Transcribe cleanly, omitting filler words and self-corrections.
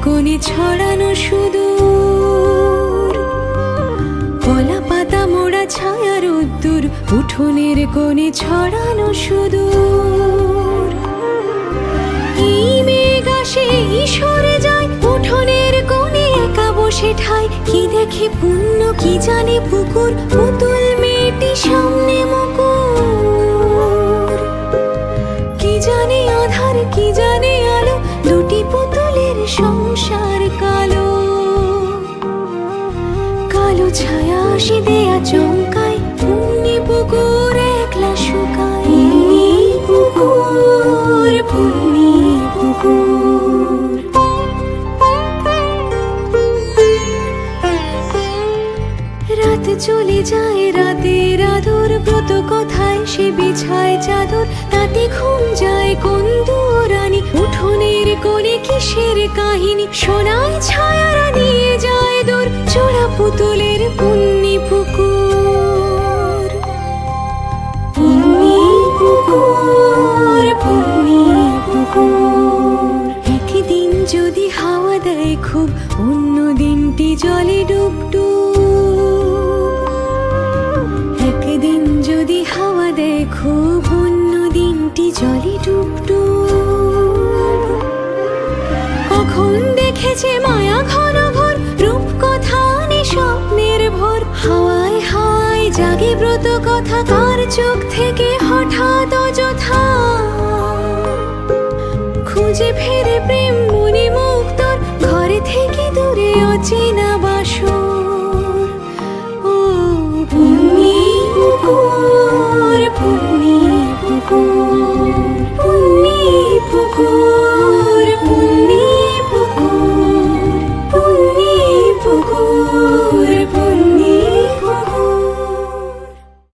কোণে ছড়ানো সুদূর, কলা পাতা মোড়া ছায়া রোদ্দুর, উঠোনের কোণে ছড়ানো সুদূর। এই মেঘ আসে সরে যায়, উঠোনের কোণে একা বসে ঠায়। কি দেখে পুণ্য কি জানে পুকুর, পুতুল মেয়েটি সামনে মুকুর। কি জানে আধার কি জানে আলো, দুটি পুতুলের সংসার কালো। কালো ছায়া আসে দেয়া চমকায়, পুণ্যি পুকুর একলা শুকায়। পুকুর পুণ্যি পুকুর। রাত চলে যায়, রাতের আদর, ব্রত কথায় সে বিছায় চাদর। তাতে ঘুম যায় কোন দুরানি, উঠোনের কোণে কিসের কাহিনী। সোনায় ছায়ারা নিয়ে যায় দূর, চোরা পুতুলের পুণ্যি পুকুর। পুণ্যি পুকুর পুণ্যি পুকুর। একদিন যদি হাওয়া দেয় খুব, অন্য দিনটি জলে ডুব ডুব। একদিন যদি হাওয়া দেয় খুব, অন্য দিনটি জলে ডুব ডুব। কখন দেখেছে মায়া ঘন ঘোর, রূপকথা স্বপ্নের ভোর। হাওয়ায় হাওয়ায় জাগে ব্রত কথা, কার চোখ থেকে হঠাৎ